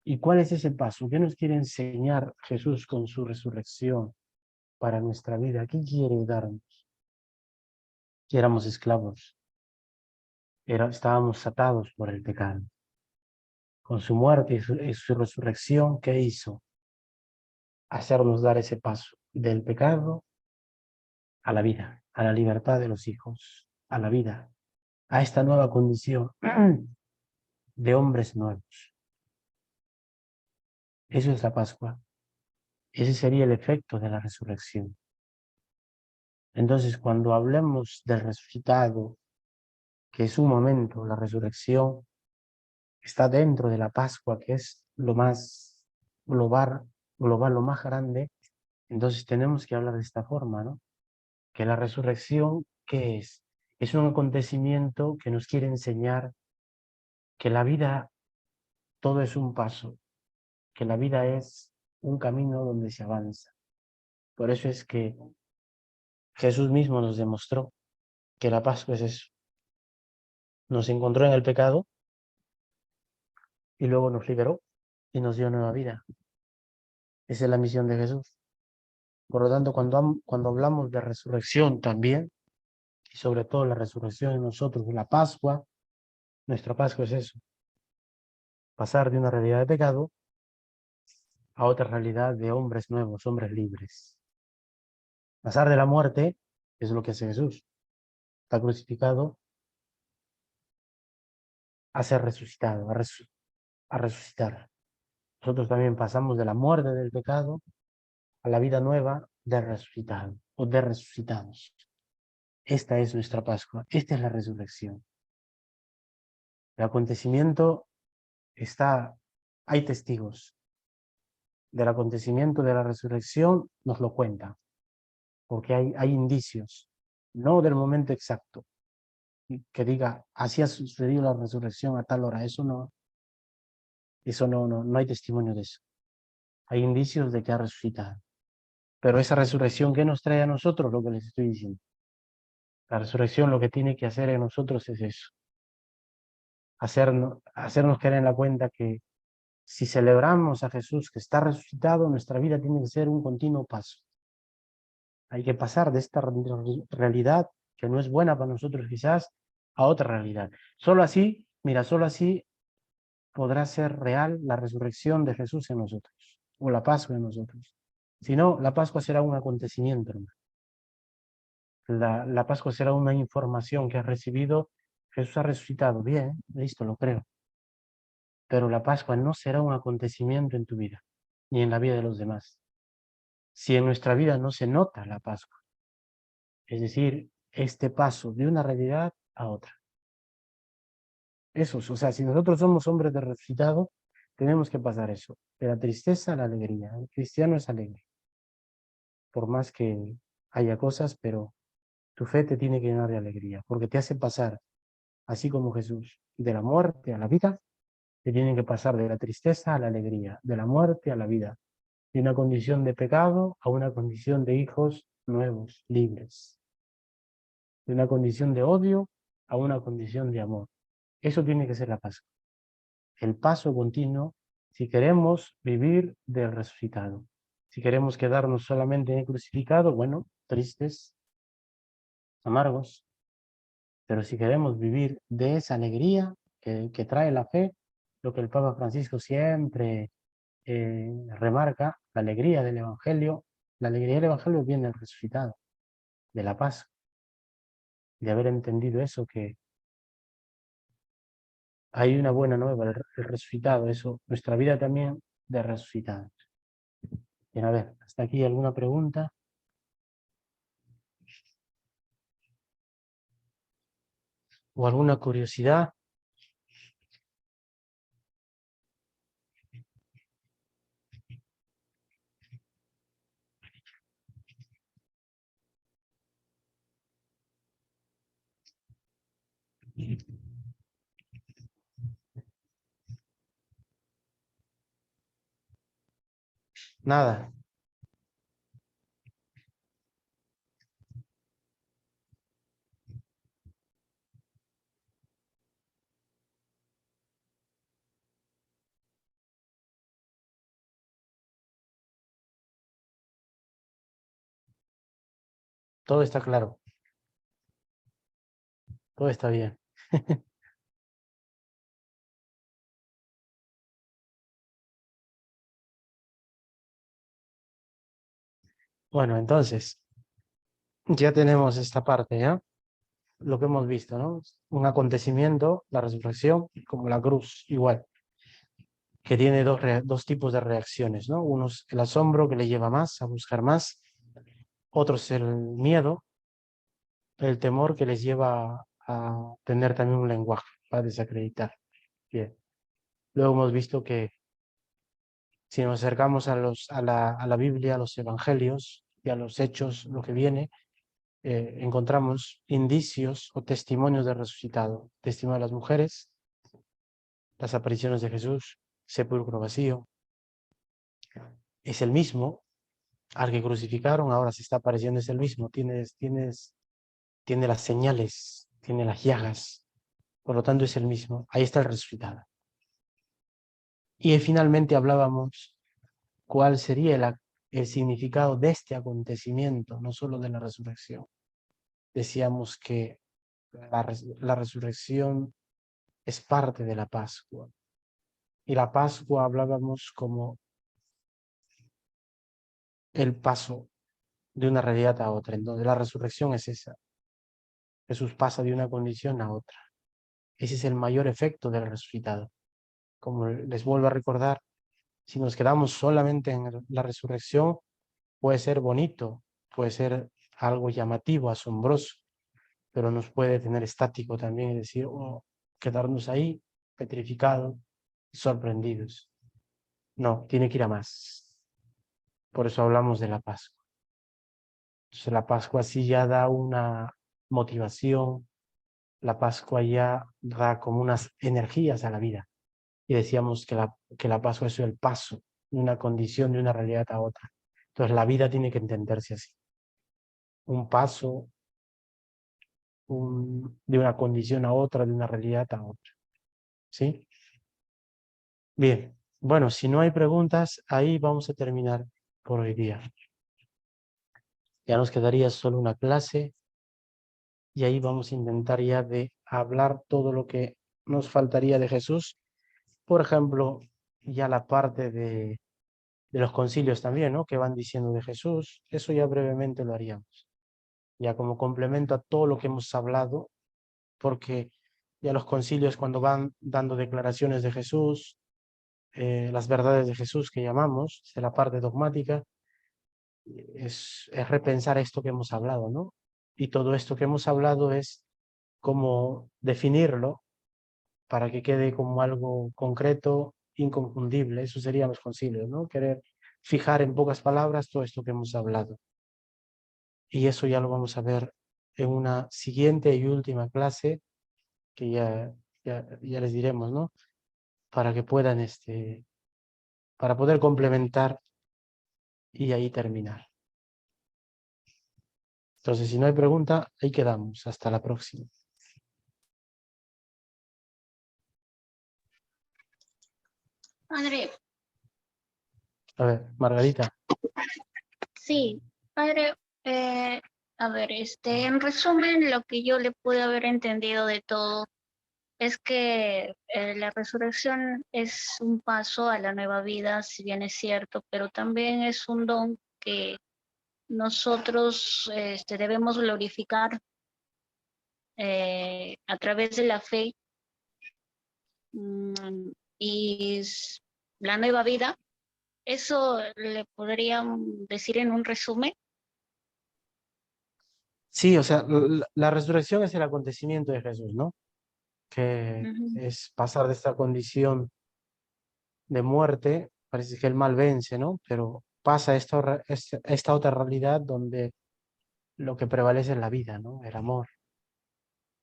S2: ¿Y cuál es ese paso? ¿Qué nos quiere enseñar Jesús con su resurrección para nuestra vida? ¿Qué quiere darnos? Que éramos esclavos, estábamos atados por el pecado. Con su muerte y su resurrección, ¿qué hizo? Hacernos dar ese paso del pecado a la vida, a la libertad de los hijos, a la vida, a esta nueva condición de hombres nuevos. Eso es la Pascua. Ese sería el efecto de la resurrección. Entonces, cuando hablemos del resucitado, que es un momento, la resurrección está dentro de la Pascua, que es lo más global, lo más grande, entonces tenemos que hablar de esta forma, ¿no? Que la resurrección, ¿qué es? Es un acontecimiento que nos quiere enseñar que la vida, todo es un paso, que la vida es un camino donde se avanza. Por eso es que Jesús mismo nos demostró que la Pascua es eso. Nos encontró en el pecado y luego nos liberó y nos dio nueva vida. Esa es la misión de Jesús. Por lo tanto, cuando hablamos de resurrección también, y sobre todo la resurrección en nosotros, la Pascua, nuestra Pascua es eso. Pasar de una realidad de pecado a otra realidad de hombres nuevos, hombres libres. Pasar de la muerte es lo que hace Jesús. Está crucificado a ser resucitado, a resucitar. Nosotros también pasamos de la muerte del pecado a la vida nueva del resucitado o de resucitados. Esta es nuestra Pascua, esta es la resurrección. El acontecimiento hay testigos. Del acontecimiento de la resurrección nos lo cuentan, porque hay indicios, no del momento exacto, que diga, así ha sucedido la resurrección a tal hora. Eso no hay testimonio de eso. Hay indicios de que ha resucitado. Pero esa resurrección, ¿qué nos trae a nosotros? Lo que les estoy diciendo. La resurrección lo que tiene que hacer en nosotros es eso. Hacernos caer en la cuenta que si celebramos a Jesús que está resucitado, nuestra vida tiene que ser un continuo paso. Hay que pasar de esta realidad que no es buena para nosotros quizás a otra realidad. Solo así, mira, solo así podrá ser real la resurrección de Jesús en nosotros, o la Pascua en nosotros. Si no, la Pascua será un acontecimiento, hermano. La Pascua será una información que has recibido. Jesús ha resucitado, bien, listo, lo creo. Pero la Pascua no será un acontecimiento en tu vida, ni en la vida de los demás. Si en nuestra vida no se nota la Pascua, es decir, este paso de una realidad a otra. Eso, o sea, si nosotros somos hombres de resucitado, tenemos que pasar eso, de la tristeza a la alegría. El cristiano es alegre, por más que haya cosas, pero tu fe te tiene que llenar de alegría, porque te hace pasar, así como Jesús, de la muerte a la vida, te tienen que pasar de la tristeza a la alegría, de la muerte a la vida, de una condición de pecado a una condición de hijos nuevos, libres, de una condición de odio a una condición de amor. Eso tiene que ser la Pascua. El paso continuo si queremos vivir del resucitado. Si queremos quedarnos solamente en el crucificado, bueno, tristes, amargos. Pero si queremos vivir de esa alegría que trae la fe, lo que el Papa Francisco siempre remarca, la alegría del Evangelio viene del resucitado, de la paz, de haber entendido eso, que hay una buena nueva, el resucitado, eso, nuestra vida también de resucitado. Bien, a ver, hasta aquí alguna pregunta. ¿O alguna curiosidad? Nada. Todo está claro. Todo está bien. Bueno, entonces, ya tenemos esta parte, ¿ya? Lo que hemos visto, ¿no? Un acontecimiento, la resurrección, como la cruz, igual, que tiene dos tipos de reacciones, ¿no? Uno es el asombro que le lleva más, a buscar más. Otro es el miedo, el temor que les lleva a tener también un lenguaje, para desacreditar. Bien. Luego hemos visto que si nos acercamos a la Biblia, a los evangelios y a los hechos, lo que viene, encontramos indicios o testimonios de resucitado. Testimonio de las mujeres, las apariciones de Jesús, sepulcro vacío. Es el mismo al que crucificaron, ahora se está apareciendo, es el mismo. Tiene las señales, tiene las llagas, por lo tanto es el mismo. Ahí está el resucitado. Y finalmente hablábamos cuál sería el significado de este acontecimiento, no solo de la resurrección. Decíamos que la resurrección es parte de la Pascua. Y la Pascua hablábamos como el paso de una realidad a otra. Entonces la resurrección es esa. Jesús pasa de una condición a otra. Ese es el mayor efecto del resucitado. Como les vuelvo a recordar, si nos quedamos solamente en la resurrección, puede ser bonito, puede ser algo llamativo, asombroso, pero nos puede tener estático también, es decir, quedarnos ahí petrificados, sorprendidos. No, tiene que ir a más. Por eso hablamos de la Pascua. Entonces la Pascua sí ya da una motivación, la Pascua ya da como unas energías a la vida. Y decíamos que la Pascua es el paso de una condición, de una realidad a otra. Entonces la vida tiene que entenderse así. Un paso de una condición a otra, de una realidad a otra. ¿Sí? Bien. Bueno, si no hay preguntas, ahí vamos a terminar por hoy día. Ya nos quedaría solo una clase y ahí vamos a intentar ya de hablar todo lo que nos faltaría de Jesús. Por ejemplo, ya la parte de los concilios también, ¿no? Que van diciendo de Jesús, eso ya brevemente lo haríamos. Ya como complemento a todo lo que hemos hablado, porque ya los concilios cuando van dando declaraciones de Jesús, las verdades de Jesús que llamamos, de la parte dogmática, es repensar esto que hemos hablado, ¿no? Y todo esto que hemos hablado es cómo definirlo para que quede como algo concreto, inconfundible. Eso serían los concilios, ¿no? Querer fijar en pocas palabras todo esto que hemos hablado. Y eso ya lo vamos a ver en una siguiente y última clase que ya les diremos, ¿no? Para que puedan, para poder complementar y ahí terminar. Entonces, si no hay pregunta, ahí quedamos. Hasta la próxima.
S10: Padre,
S2: A ver, Margarita.
S10: sí, padre, a ver, en resumen, lo que yo le pude haber entendido de todo es que la resurrección es un paso a la nueva vida, si bien es cierto, pero también es un don que nosotros debemos glorificar a través de la fe. Mm, y la nueva vida, eso le podrían decir en un resumen.
S2: Sí, o sea, la resurrección es el acontecimiento de Jesús, ¿no? Que
S10: Ujú.
S2: es pasar de esta condición de muerte, parece que el mal vence, ¿no? Pero pasa esta otra realidad donde lo que prevalece es la vida, ¿no? El amor.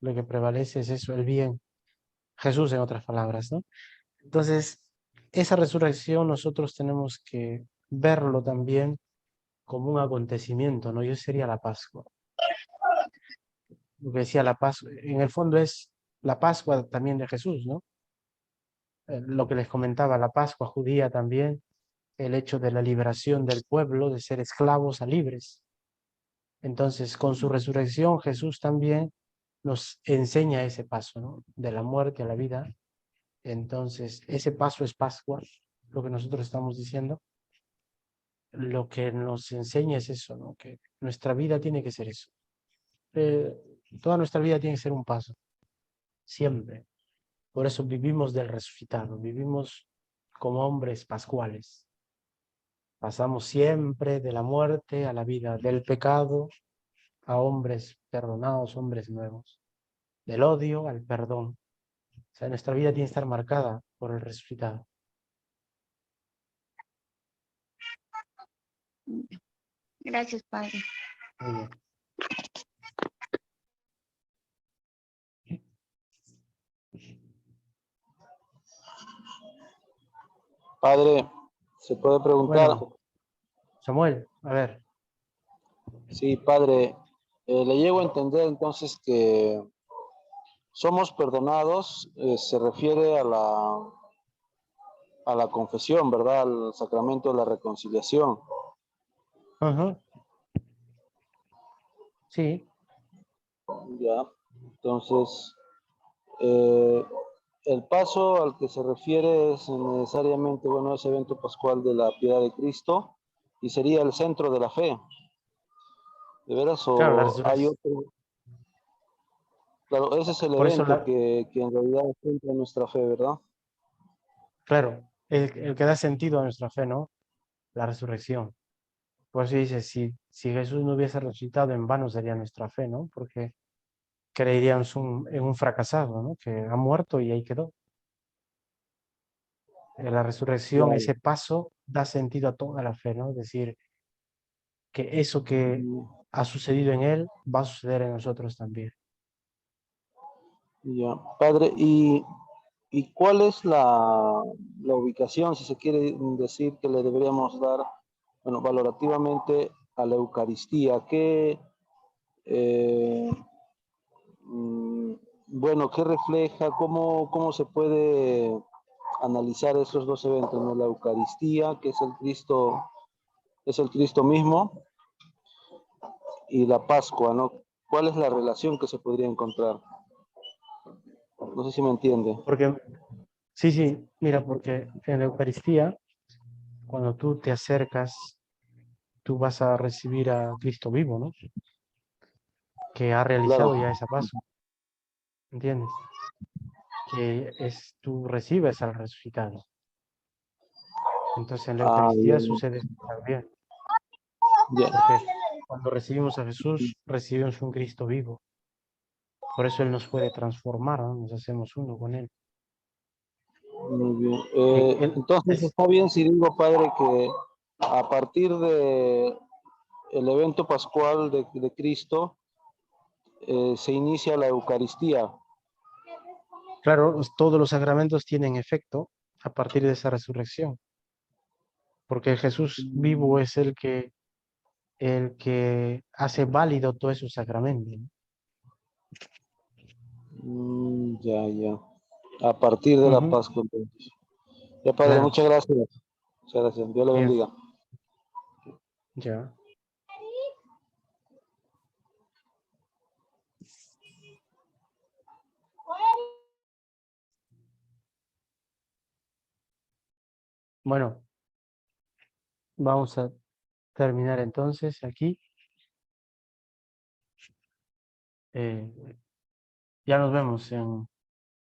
S2: Lo que prevalece es eso, el bien. Jesús, en otras palabras, ¿no? Entonces, esa resurrección nosotros tenemos que verlo también como un acontecimiento, ¿no? Yo sería la Pascua. Lo que decía la Pascua, en el fondo es la Pascua también de Jesús, ¿no? Lo que les comentaba, la Pascua judía también, el hecho de la liberación del pueblo, de ser esclavos a libres. Entonces, con su resurrección, Jesús también nos enseña ese paso, ¿no? De la muerte a la vida. Entonces, ese paso es Pascua, lo que nosotros estamos diciendo. Lo que nos enseña es eso, ¿no? Que nuestra vida tiene que ser eso. Toda nuestra vida tiene que ser un paso, siempre. Por eso vivimos del resucitado, vivimos como hombres pascuales. Pasamos siempre de la muerte a la vida, del pecado a hombres perdonados, hombres nuevos, del odio al perdón. O sea, nuestra vida tiene que estar marcada por el resucitado.
S10: Gracias, padre.
S2: Muy bien.
S6: Padre, ¿se puede preguntar?
S2: Bueno, Samuel, a ver.
S6: Sí, padre, le llego a entender entonces que somos perdonados, se refiere a la confesión, ¿verdad? Al sacramento de la reconciliación.
S2: Ajá. Sí,
S6: Ya, entonces, el paso al que se refiere es necesariamente, bueno, ese evento pascual de la piedad de Cristo y sería el centro de la fe. ¿De veras?
S2: claro, la
S6: ¿O hay
S2: resurrección.
S6: otro? Claro, ese es el
S2: Por eso,
S6: evento que en realidad centra nuestra fe, ¿verdad?
S2: claro, el que da sentido a nuestra fe, ¿no? La resurrección. Por eso dice, si Jesús no hubiese resucitado, en vano sería nuestra fe, ¿no? Porque creeríamos en un fracasado, ¿no? Que ha muerto y ahí quedó. La resurrección,
S6: Claro.
S2: ese paso, da sentido a toda la fe, ¿no? Es decir, que eso que ha sucedido en él va a suceder en nosotros también.
S6: Ya, padre, ¿y cuál es la ubicación, si se quiere decir, que le deberíamos dar, bueno, valorativamente a la Eucaristía? Eh, bueno, ¿qué refleja? ¿Cómo se puede analizar esos dos eventos, ¿no? La Eucaristía, que es el Cristo mismo, y la Pascua, ¿no? ¿Cuál es la relación que se podría encontrar? No sé si me entiende.
S2: Porque, sí, mira, porque en la Eucaristía, cuando tú te acercas, tú vas a recibir a Cristo vivo, ¿no? Que ha
S6: Claro.
S2: realizado ya esa Pascua, ¿entiendes? Tú recibes al resucitado. Entonces en la Eucaristía sucede esto también,
S6: Ya.
S2: porque cuando recibimos a Jesús, recibimos un Cristo vivo. Por eso Él nos puede transformar, ¿no? Nos hacemos uno con Él.
S6: Muy bien.
S2: Él
S6: Entonces
S2: es,
S6: está bien si digo, padre, que a partir de el evento pascual de Cristo se inicia la Eucaristía.
S2: claro, todos los sacramentos tienen efecto a partir de esa resurrección, porque Jesús vivo es el que hace válido todos esos sacramentos, ¿no?
S6: Ya. A partir de la
S2: Ujú,
S6: Pascua, entonces. Ya, padre,
S2: claro,
S6: muchas gracias. Muchas gracias. Dios le
S2: bien,
S6: bendiga.
S2: ya. Bueno, vamos a terminar entonces aquí. Ya nos vemos en